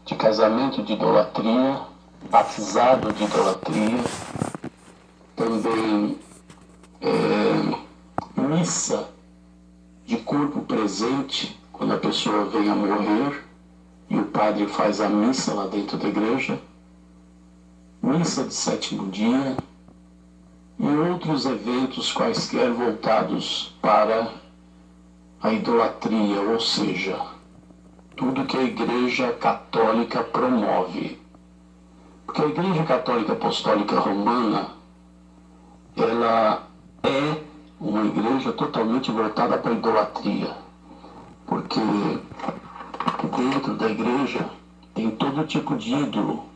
de casamento de idolatria, batizado de idolatria, também missa de corpo presente, quando a pessoa vem a morrer e o padre faz a missa lá dentro da igreja, missa de sétimo dia e outros eventos quaisquer voltados para a idolatria, ou seja, tudo que a Igreja Católica promove. Porque a Igreja Católica Apostólica Romana, ela é uma igreja totalmente voltada para a idolatria. Porque dentro da igreja tem todo tipo de ídolo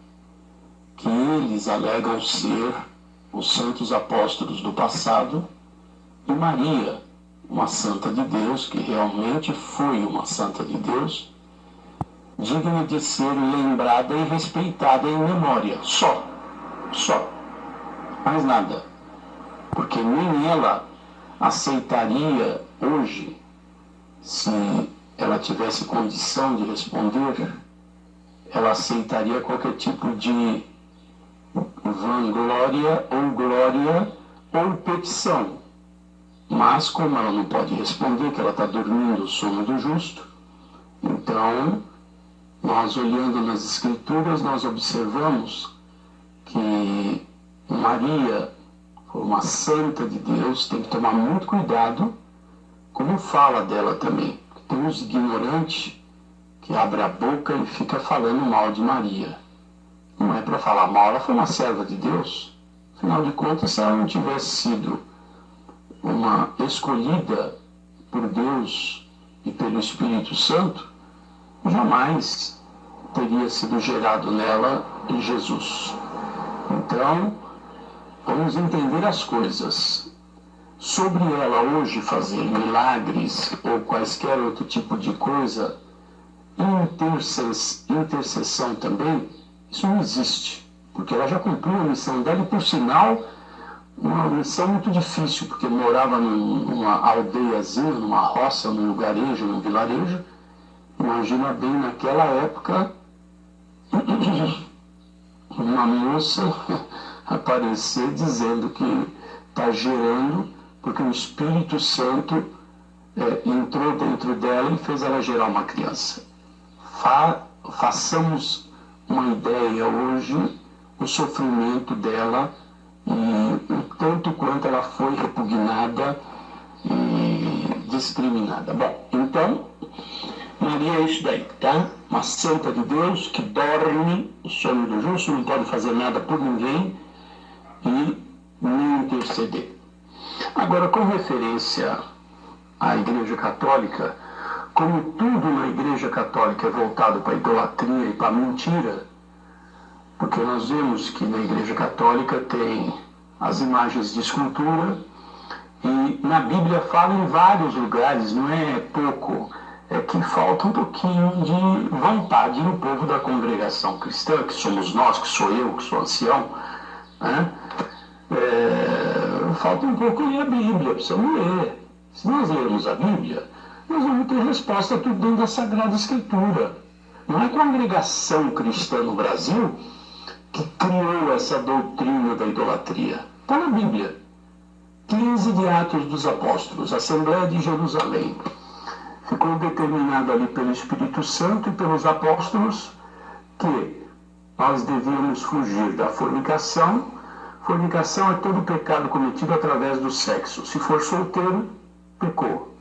que eles alegam ser os santos apóstolos do passado e Maria, uma santa de Deus, que realmente foi uma santa de Deus, digna de ser lembrada e respeitada em memória. Só. Mais nada. Porque nem ela aceitaria hoje, se ela tivesse condição de responder, ela aceitaria qualquer tipo de vanglória ou glória ou petição. Mas como ela não pode responder, que ela está dormindo o sono do justo, então nós, olhando nas Escrituras, nós observamos que Maria foi uma santa de Deus, tem que tomar muito cuidado como fala dela também. Tem uns ignorantes que abrem a boca e fica falando mal de Maria. Não é para falar mal, ela foi uma serva de Deus. Afinal de contas, se ela não tivesse sido uma escolhida por Deus e pelo Espírito Santo, jamais teria sido gerado nela Jesus. Então, vamos entender as coisas. Sobre ela hoje fazer milagres ou quaisquer outro tipo de coisa, intercessão também, isso não existe. Porque ela já cumpriu a missão dela e, por sinal, uma missão muito difícil, porque morava numa aldeiazinha, numa roça, num lugarejo, num vilarejo. Imagina bem, naquela época, uma moça aparecer dizendo que está gerando, porque o Espírito Santo entrou dentro dela e fez ela gerar uma criança. Façamos uma ideia hoje, o sofrimento dela e o tanto quanto ela foi repugnada e discriminada. Bom, então, Maria é isso daí, tá? Uma santa de Deus que dorme o sono do justo, não pode fazer nada por ninguém e nem interceder. Agora, com referência à Igreja Católica, como tudo na Igreja Católica é voltado para a idolatria e para a mentira, porque nós vemos que na Igreja Católica tem as imagens de escultura e na Bíblia fala em vários lugares, não é pouco, é que falta um pouquinho de vontade no povo da congregação cristã, que somos nós, que sou eu, que sou ancião, né? Falta um pouco ler a Bíblia, precisamos ler. Se nós lermos a Bíblia, nós vamos ter resposta a tudo dentro da Sagrada Escritura. Não é a congregação cristã no Brasil que criou essa doutrina da idolatria. Está na Bíblia. 15 de Atos dos Apóstolos, Assembleia de Jerusalém. Ficou determinado ali pelo Espírito Santo e pelos apóstolos que nós devíamos fugir da fornicação. Fornicação é todo pecado cometido através do sexo. Se for solteiro, pecou.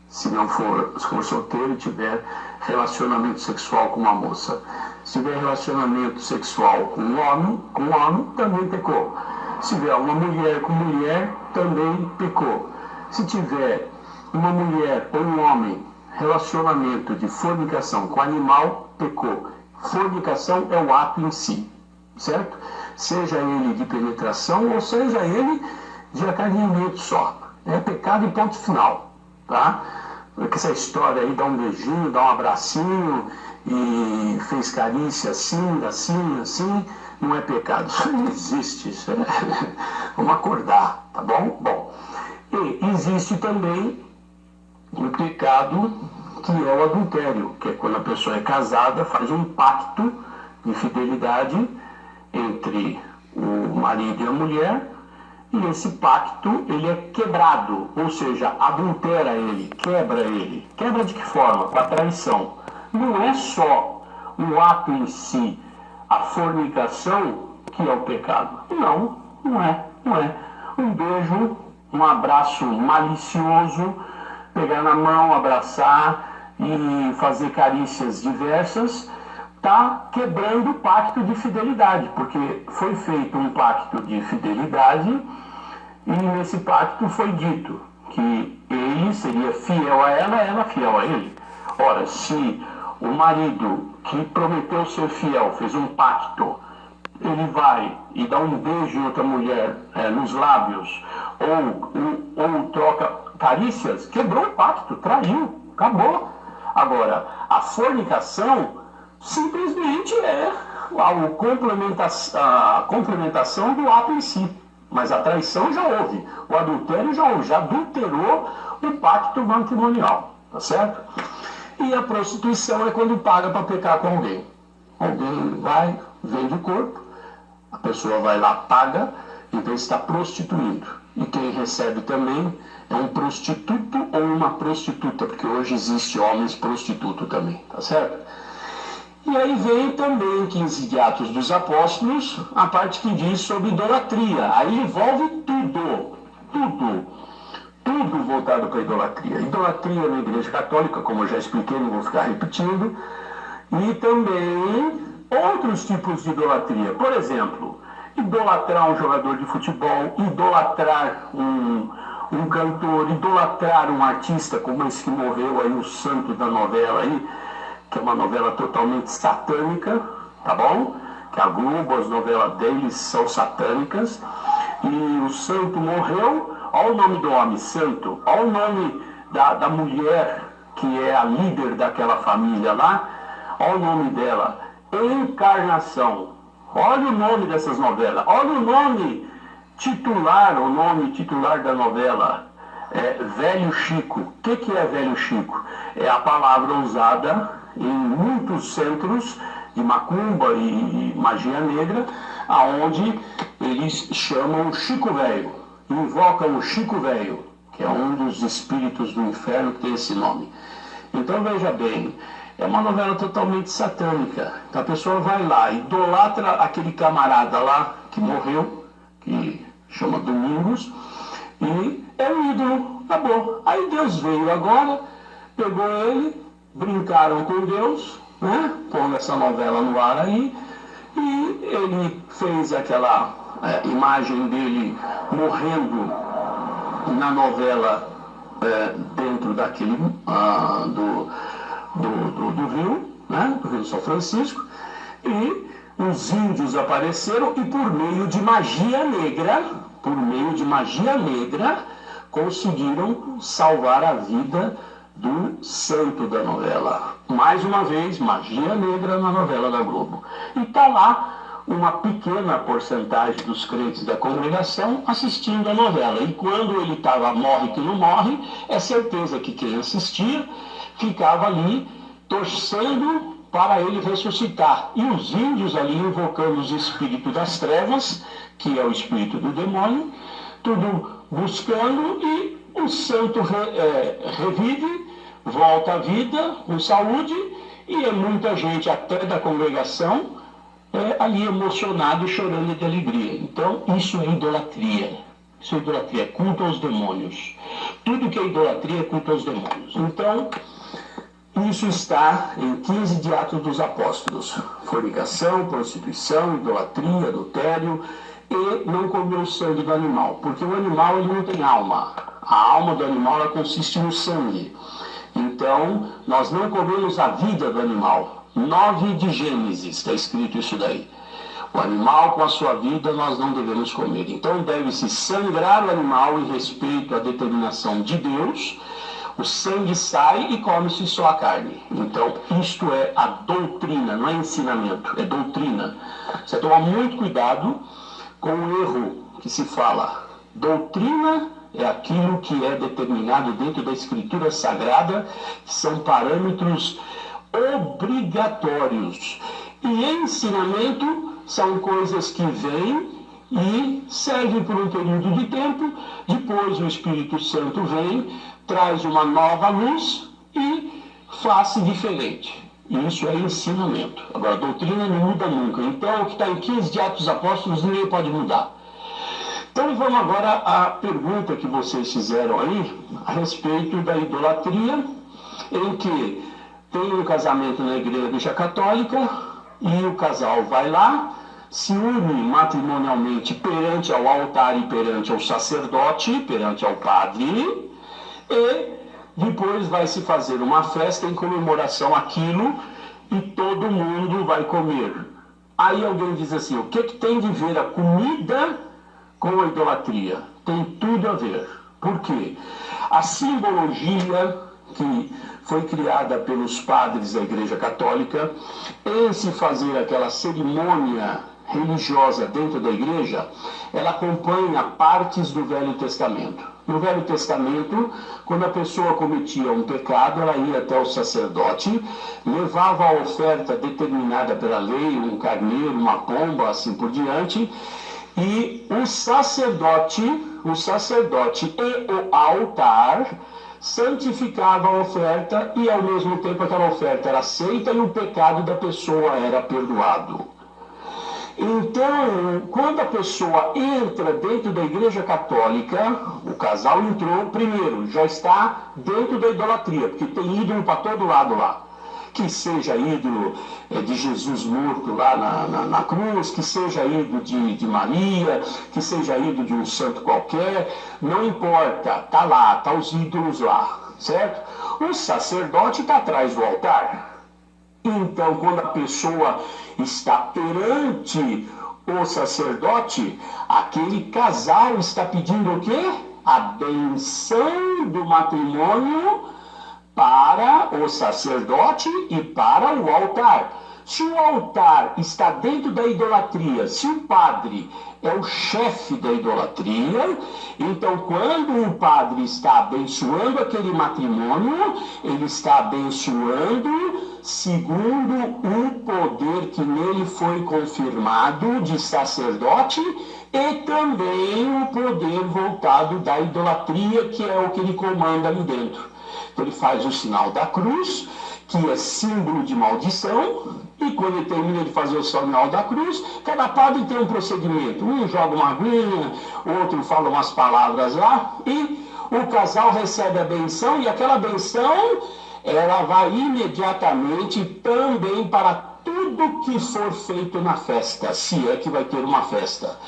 Se for solteiro e tiver relacionamento sexual com uma moça. Se tiver relacionamento sexual com um homem, também pecou. Se tiver uma mulher com mulher, também pecou. Se tiver uma mulher ou um homem, relacionamento de fornicação com animal, pecou. Fornicação é o ato em si, certo? Seja ele de penetração ou seja ele de acarinhamento só. É pecado e ponto final, tá? Porque essa história aí, dá um beijinho, dá um abracinho e fez carícia assim, não é pecado. Isso não existe, isso vamos acordar, tá bom? Bom, e existe também o pecado que é o adultério, que é quando a pessoa é casada, faz um pacto de fidelidade entre o marido e a mulher, e esse pacto ele é quebrado, ou seja, adultera ele, quebra ele. Quebra de que forma? Com a traição. Não é só o ato em si, a fornicação, que é o pecado. Não é. Um beijo, um abraço malicioso, pegar na mão, abraçar e fazer carícias diversas, está quebrando o pacto de fidelidade, porque foi feito um pacto de fidelidade e nesse pacto foi dito que ele seria fiel a ela fiel a ele. Ora, se o marido que prometeu ser fiel fez um pacto, ele vai e dá um beijo em outra mulher nos lábios, ou troca carícias, quebrou o pacto, traiu, acabou. Agora, a fornicação simplesmente é a complementação do ato em si. Mas a traição já houve, o adultério já houve, já adulterou o pacto matrimonial, tá certo? E a prostituição é quando paga para pecar com alguém. Alguém vai, vende o corpo, a pessoa vai lá, paga, então está prostituindo. E quem recebe também é um prostituto ou uma prostituta, porque hoje existe homens prostituto também, tá certo? E aí vem também, em 15 de Atos dos Apóstolos, a parte que diz sobre idolatria. Aí envolve tudo voltado para a idolatria. Idolatria na Igreja Católica, como eu já expliquei, não vou ficar repetindo. E também outros tipos de idolatria. Por exemplo, idolatrar um jogador de futebol, idolatrar um cantor, idolatrar um artista, como esse que morreu aí, o santo da novela aí, que é uma novela totalmente satânica, tá bom? Que a Globo, as novelas deles são satânicas. E o santo morreu, olha o nome do homem, santo, olha o nome da mulher, que é a líder daquela família lá, olha o nome dela, Encarnação. Olha o nome dessas novelas, olha o nome titular da novela, Velho Chico. O que é Velho Chico? É a palavra usada em muitos centros de macumba e magia negra, aonde eles chamam o Chico Velho, invocam o Chico Velho, que é um dos espíritos do inferno que tem esse nome. Então veja bem, é uma novela totalmente satânica. Então a pessoa vai lá, idolatra aquele camarada lá que morreu, que chama Domingos, e é um ídolo, acabou. Aí Deus veio agora, pegou ele, brincaram com Deus, né? Pondo essa novela no ar aí, e ele fez aquela imagem dele morrendo na novela dentro daquele do rio, né? Do Rio São Francisco, e os índios apareceram e por meio de magia negra, conseguiram salvar a vida do santo da novela. Mais uma vez, magia negra na novela da Globo. E está lá uma pequena porcentagem dos crentes da congregação assistindo a novela. E quando ele estava morre que não morre, é certeza que quem assistia ficava ali torcendo para ele ressuscitar. E os índios ali invocando os espíritos das trevas, que é o espírito do demônio, tudo buscando, e o santo revive, volta à vida com saúde, e é muita gente até da congregação ali emocionado e chorando de alegria. Então isso é idolatria. Isso é idolatria, culto aos demônios. Tudo que é idolatria é culto aos demônios. Então isso está em 15 de Atos dos Apóstolos. Fornicação, prostituição, idolatria, adultério, e não comer o sangue do animal, porque o animal ele não tem alma. A alma do animal ela consiste no sangue. Então, nós não comemos a vida do animal. 9 de Gênesis está escrito isso daí. O animal com a sua vida nós não devemos comer. Então, deve-se sangrar o animal em respeito à determinação de Deus. O sangue sai e come-se só a carne. Então, isto é a doutrina, não é ensinamento, é doutrina. Você toma muito cuidado com o erro que se fala. Doutrina é aquilo que é determinado dentro da Escritura Sagrada, que são parâmetros obrigatórios. E ensinamento são coisas que vêm e servem por um período de tempo, depois o Espírito Santo vem, traz uma nova luz e faz diferente. Isso é ensinamento. Agora, a doutrina não muda nunca. Então, o que está em 15 de Atos dos Apóstolos, ninguém pode mudar. Então, vamos agora à pergunta que vocês fizeram aí, a respeito da idolatria, em que tem um casamento na Igreja Católica e o casal vai lá, se une matrimonialmente perante ao altar e perante ao sacerdote, perante ao padre, e depois vai se fazer uma festa em comemoração àquilo e todo mundo vai comer. Aí alguém diz assim, o que tem de ver a comida com a idolatria? Tem tudo a ver. Por quê? A simbologia que foi criada pelos padres da Igreja Católica em se fazer aquela cerimônia religiosa dentro da igreja, ela acompanha partes do Velho Testamento. No Velho Testamento, quando a pessoa cometia um pecado, ela ia até o sacerdote, levava a oferta determinada pela lei, um carneiro, uma pomba, assim por diante, e o sacerdote e o altar santificavam a oferta e ao mesmo tempo aquela oferta era aceita e o pecado da pessoa era perdoado. Então, quando a pessoa entra dentro da Igreja Católica, o casal entrou primeiro, já está dentro da idolatria, porque tem ídolo para todo lado lá. Que seja ídolo de Jesus morto lá na cruz, que seja ídolo de Maria, que seja ídolo de um santo qualquer, não importa, está lá, está os ídolos lá, certo? O sacerdote está atrás do altar. Então, quando a pessoa está perante o sacerdote, aquele casal está pedindo o quê? A benção do matrimônio para o sacerdote e para o altar. Se o altar está dentro da idolatria, se o padre é o chefe da idolatria, então quando o padre está abençoando aquele matrimônio, ele está abençoando segundo o poder que nele foi confirmado de sacerdote e também o poder voltado da idolatria, que é o que ele comanda ali dentro. Então ele faz o sinal da cruz, que é símbolo de maldição, e quando ele termina de fazer o sinal da cruz, cada padre tem um procedimento. Um joga uma aguinha, o outro fala umas palavras lá, e o casal recebe a benção, e aquela benção, ela vai imediatamente também para tudo que for feito na festa, se é que vai ter uma festa.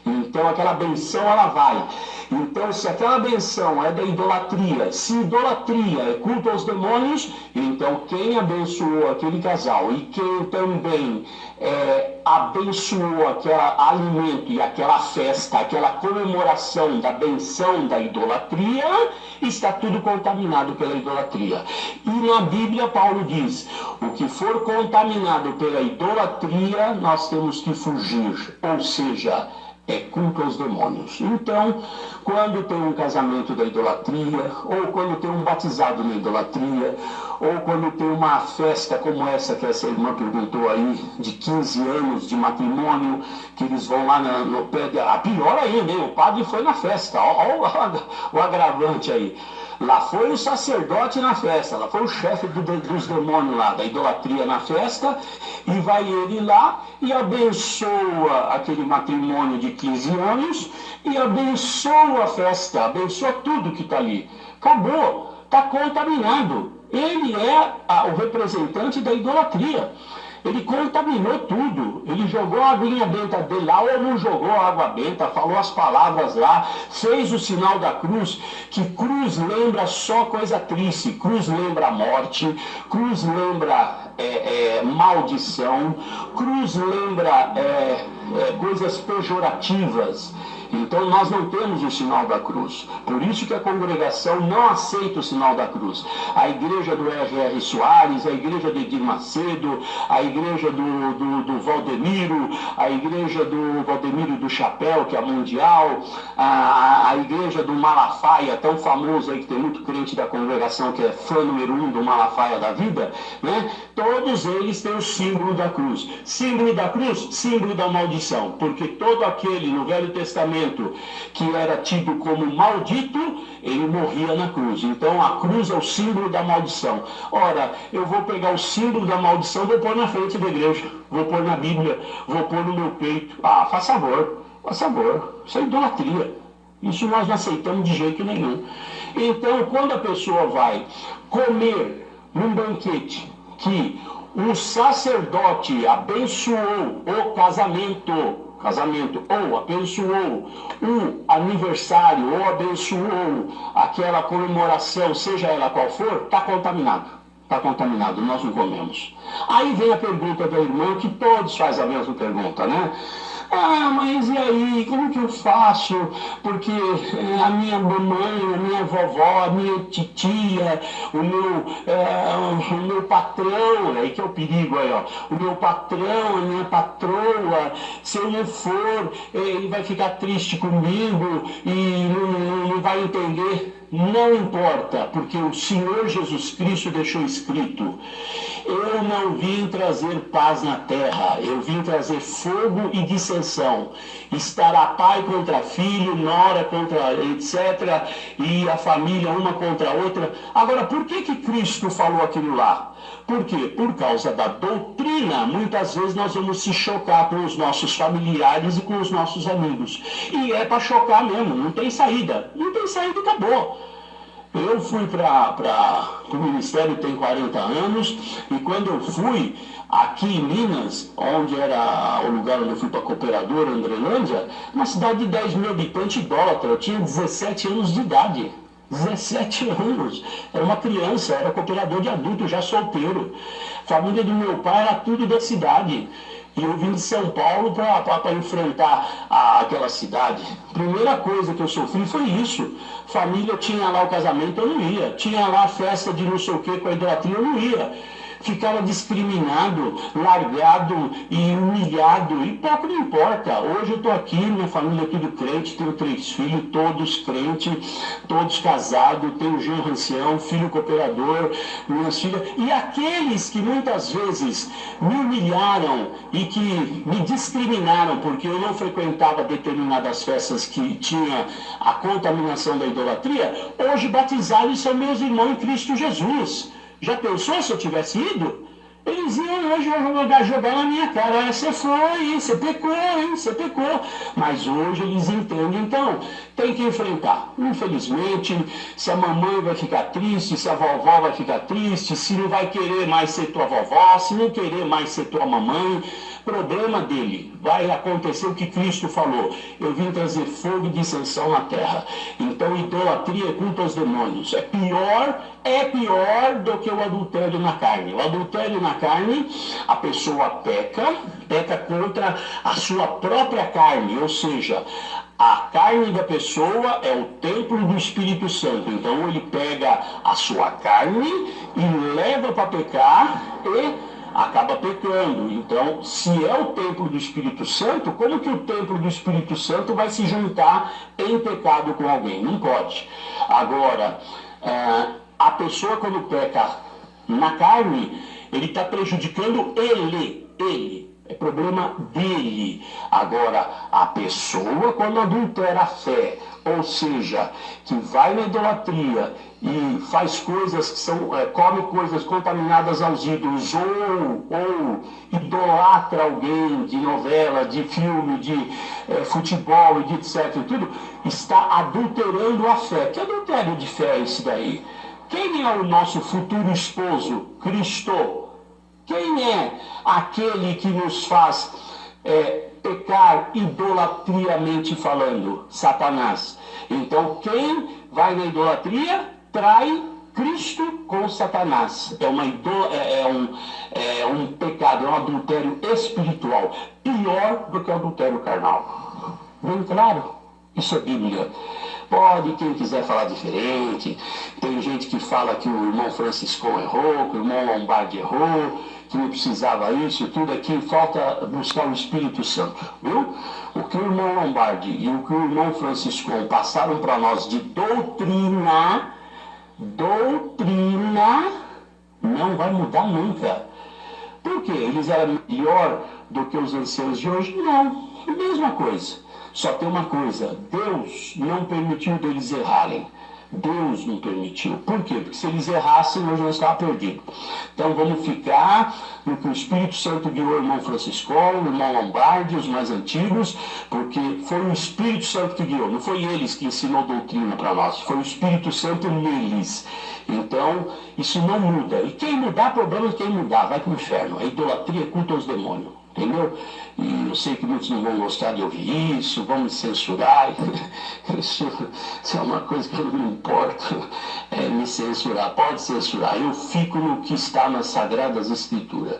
Então aquela benção ela vai. Então se aquela benção é da idolatria, se idolatria é culto aos demônios, então quem abençoou aquele casal e quem também abençoou aquele alimento e aquela festa, aquela comemoração da benção da idolatria, está tudo contaminado pela idolatria. E na Bíblia Paulo diz, o que for contaminado pela idolatria, nós temos que fugir, ou seja, é culto aos demônios. Então, quando tem um casamento da idolatria, ou quando tem um batizado na idolatria, ou quando tem uma festa como essa que essa irmã perguntou aí, de 15 anos de matrimônio, que eles vão lá no pé de... A pior ainda, hein? O padre foi na festa, olha o agravante aí. Lá foi o sacerdote na festa, lá foi o chefe dos demônios lá, da idolatria na festa, e vai ele lá e abençoa aquele matrimônio de 15 anos, e abençoa a festa, abençoa tudo que está ali. Acabou, está contaminado. Ele é o representante da idolatria. Ele contaminou tudo. Ele jogou a aguinha benta dele lá, ou não jogou a água benta, falou as palavras lá, fez o sinal da cruz, que cruz lembra só coisa triste, cruz lembra morte, cruz lembra maldição, cruz lembra coisas pejorativas. Então nós não temos o sinal da cruz. Por isso que a congregação não aceita o sinal da cruz. A igreja do R.R. Soares, a igreja do Edir Macedo, a igreja do Valdemiro, a igreja do Valdemiro do Chapéu, que é a mundial, a igreja do Malafaia, tão famoso aí, que tem muito crente da congregação que é fã número 1 do Malafaia da vida, né? Todos eles têm o símbolo da cruz. Símbolo da cruz, símbolo da maldição, porque todo aquele no Velho Testamento que era tido como maldito, ele morria na cruz. Então a cruz é o símbolo da maldição. Ora, eu vou pegar o símbolo da maldição, vou pôr na frente da igreja, vou pôr na Bíblia, vou pôr no meu peito. Ah, faz favor, isso é idolatria. Isso nós não aceitamos de jeito nenhum. Então, quando a pessoa vai comer num banquete que um sacerdote abençoou o casamento, ou abençoou o aniversário, ou abençoou aquela comemoração, seja ela qual for, está contaminado. Está contaminado, nós não comemos. Aí vem a pergunta da irmã, que todos fazem a mesma pergunta, né? Ah, mas e aí, como que eu faço? Porque a minha mamãe, a minha vovó, a minha titia, o meu patrão, aí que é o perigo aí, ó. O meu patrão, a minha patroa, se eu não for, ele vai ficar triste comigo e não vai entender. Não importa, porque o Senhor Jesus Cristo deixou escrito: eu não vim trazer paz na terra, eu vim trazer fogo e dissensão. Estará pai contra filho, nora contra etc., e a família uma contra a outra. Agora, por que Cristo falou aquilo lá? Por quê? Por causa da doutrina. Muitas vezes nós vamos se chocar com os nossos familiares e com os nossos amigos. E é para chocar mesmo, não tem saída. Não tem saída e acabou. Eu fui para o ministério tem 40 anos, e quando eu fui aqui em Minas, onde era o lugar onde eu fui para a Cooperadora, Andrelândia, uma cidade de 10 mil habitantes idólatra, eu tinha 17 anos de idade. 17 anos, era uma criança, era cooperador de adulto, já solteiro. Família do meu pai era tudo da cidade. E eu vim de São Paulo para enfrentar aquela cidade. Primeira coisa que eu sofri foi isso. Família tinha lá o casamento, eu não ia. Tinha lá a festa de não sei o que com a idolatria, eu não ia. Ficava discriminado, largado e humilhado. E pouco não importa. Hoje eu estou aqui, minha família é tudo crente, tenho 3 filhos, todos crentes, todos casados, tenho genro ancião, filho cooperador, minhas filhas. E aqueles que muitas vezes me humilharam e que me discriminaram porque eu não frequentava determinadas festas que tinha a contaminação da idolatria, hoje batizaram e são meus irmãos em Cristo Jesus. Já pensou se eu tivesse ido? Eles iam hoje jogar na minha cara. Você foi, você pecou, hein? Você pecou. Mas hoje eles entendem. Então, tem que enfrentar. Infelizmente, se a mamãe vai ficar triste, se a vovó vai ficar triste, se não vai querer mais ser tua vovó, se não querer mais ser tua mamãe, problema dele. Vai acontecer o que Cristo falou: eu vim trazer fogo e dissensão na terra. Então, idolatria é culto aos demônios. É pior do que o adultério na carne. O adultério na carne, a pessoa peca contra a sua própria carne, ou seja, a carne da pessoa é o templo do Espírito Santo. Então ele pega a sua carne e leva para pecar e acaba pecando. Então, se é o templo do Espírito Santo, como que o templo do Espírito Santo vai se juntar em pecado com alguém? Não pode. Agora, a pessoa quando peca na carne, ele está prejudicando ele. É problema dele. Agora, a pessoa quando adultera a fé, ou seja, que vai na idolatria e faz coisas que são, come coisas contaminadas aos ídolos, ou idolatra alguém de novela, de filme, de futebol e de etc. e tudo, está adulterando a fé. Que adultério de fé é esse daí? Quem é o nosso futuro esposo? Cristo. Quem é aquele que nos faz pecar idolatriamente falando? Satanás. Então, quem vai na idolatria trai Cristo com Satanás. É um pecado, é um adultério espiritual. Pior do que o adultério carnal. Bem claro? Isso é Bíblia. Pode quem quiser falar diferente. Tem gente que fala que o irmão Franciscão errou, que o irmão Lombardi errou, que não precisava isso, tudo aqui. Falta buscar o Espírito Santo, viu? O que o irmão Lombardi e o que o irmão Franciscão passaram para nós de doutrina não vai mudar nunca. Por quê? Eles eram melhor do que os anciãos de hoje? Não, mesma coisa. Só tem uma coisa, Deus não permitiu deles errarem. Deus não permitiu. Por quê? Porque se eles errassem, hoje nós estávamos perdidos. Então vamos ficar no que o Espírito Santo guiou o irmão Francisco, o irmão Lombardi, os mais antigos, porque foi o Espírito Santo que guiou. Não foi eles que ensinou doutrina para nós, foi o Espírito Santo neles. Então, isso não muda. E quem mudar, problema de quem mudar, vai para o inferno. A idolatria é culto aos demônios. Entendeu? E eu sei que muitos não vão gostar de ouvir isso, vão me censurar. Isso é uma coisa que eu não me importo, me censurar. Pode censurar. Eu fico no que está nas Sagradas Escrituras.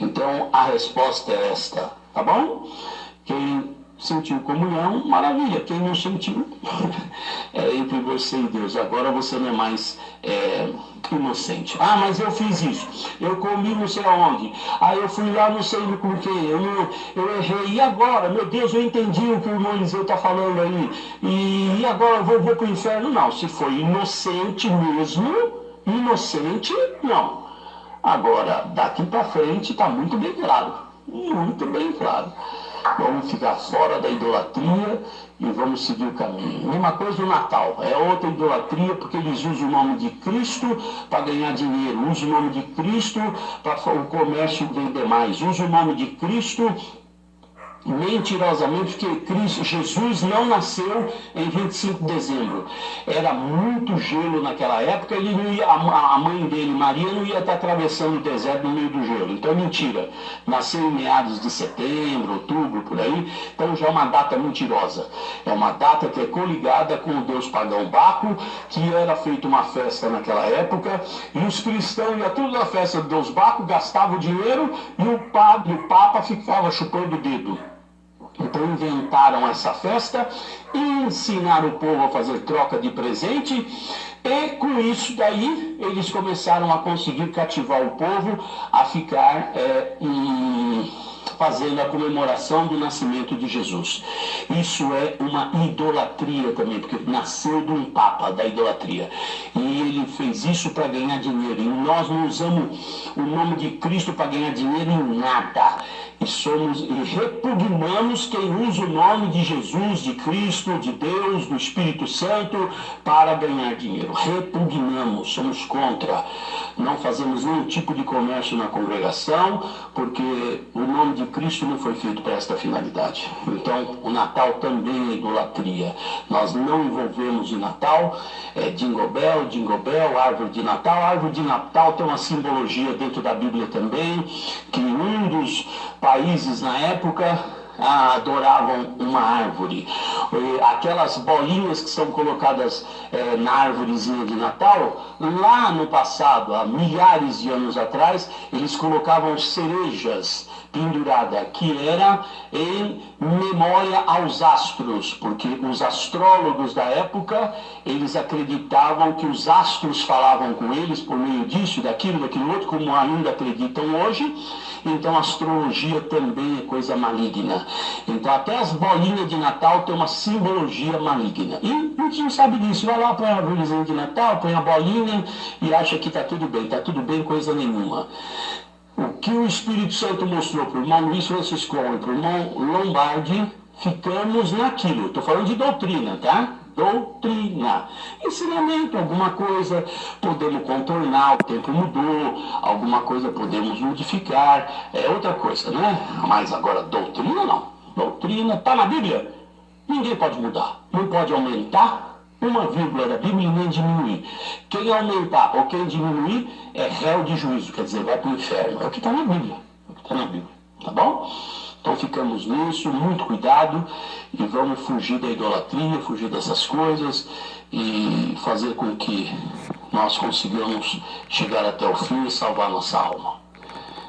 Então, a resposta é esta, tá bom? Quem sentiu comunhão, maravilha. Quem não sentiu, é entre você e Deus. Agora você não é mais inocente. Ah, mas eu fiz isso. Eu comi não sei aonde. Ah, eu fui lá não sei com quem. Eu errei. E agora? Meu Deus, eu entendi o que o irmão Eliseu está falando aí. E agora eu vou para o inferno? Não. Se foi inocente mesmo, inocente, não. Agora, daqui para frente está muito bem claro. Muito bem claro. Vamos ficar fora da idolatria e vamos seguir o caminho. Mesma coisa no Natal, é outra idolatria porque eles usam o nome de Cristo para ganhar dinheiro, usam o nome de Cristo para o comércio vender mais, usam o nome de Cristo mentirosamente, porque Jesus não nasceu em 25 de dezembro. Era muito gelo naquela época, ele não ia, a mãe dele, Maria, não ia estar atravessando o deserto no meio do gelo. Então é mentira. Nasceu em meados de setembro, outubro, por aí. Então já é uma data mentirosa. É uma data que é coligada com o deus pagão Baco, que era feita uma festa naquela época, e os cristãos iam tudo na festa do deus Baco, gastavam dinheiro, e o padre, o papa, ficava chupando o dedo. Então inventaram essa festa e ensinaram o povo a fazer troca de presente, e com isso daí eles começaram a conseguir cativar o povo a ficar fazendo a comemoração do nascimento de Jesus. Isso é uma idolatria também, porque nasceu de um papa da idolatria. E ele fez isso para ganhar dinheiro. E nós não usamos o nome de Cristo para ganhar dinheiro em nada. E repugnamos quem usa o nome de Jesus, de Cristo, de Deus, do Espírito Santo para ganhar dinheiro. Repugnamos, somos contra. Não fazemos nenhum tipo de comércio na congregação, porque o nome de Cristo não foi feito para esta finalidade. Então, o Natal também é idolatria. Nós não envolvemos o Natal, Jingle Bell, árvore de Natal. A árvore de Natal tem uma simbologia dentro da Bíblia também, que um dos países na época adoravam uma árvore. Aquelas bolinhas que são colocadas na árvorezinha de Natal, lá no passado, há milhares de anos atrás, eles colocavam cerejas pendurada, que era em memória aos astros, porque os astrólogos da época, eles acreditavam que os astros falavam com eles por meio disso, daquilo outro, como ainda acreditam hoje. Então a astrologia também é coisa maligna. Então até as bolinhas de Natal têm uma simbologia maligna. E a gente não sabe disso. Vai lá para a árvorezinha de Natal, põe a bolinha e acha que está tudo bem. Está tudo bem, coisa nenhuma. O que o Espírito Santo mostrou para o irmão Luiz Francisco e para o irmão Lombardi, ficamos naquilo. Estou falando de doutrina, tá? Doutrina. Ensinamento, alguma coisa podemos contornar, o tempo mudou, alguma coisa podemos modificar, é outra coisa, né? Mas agora doutrina não. Doutrina está na Bíblia. Ninguém pode mudar. Não pode aumentar uma vírgula da Bíblia e nem diminuir. Quem aumentar ou quem diminuir é réu de juízo, quer dizer, vai para o inferno. É o que está na Bíblia. É o que está na Bíblia. Tá bom? Então ficamos nisso, muito cuidado, e vamos fugir da idolatria, fugir dessas coisas e fazer com que nós consigamos chegar até o fim e salvar nossa alma.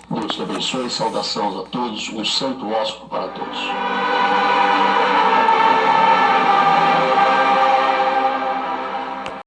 Deus te abençoe, saudações a todos, um santo hóspede para todos.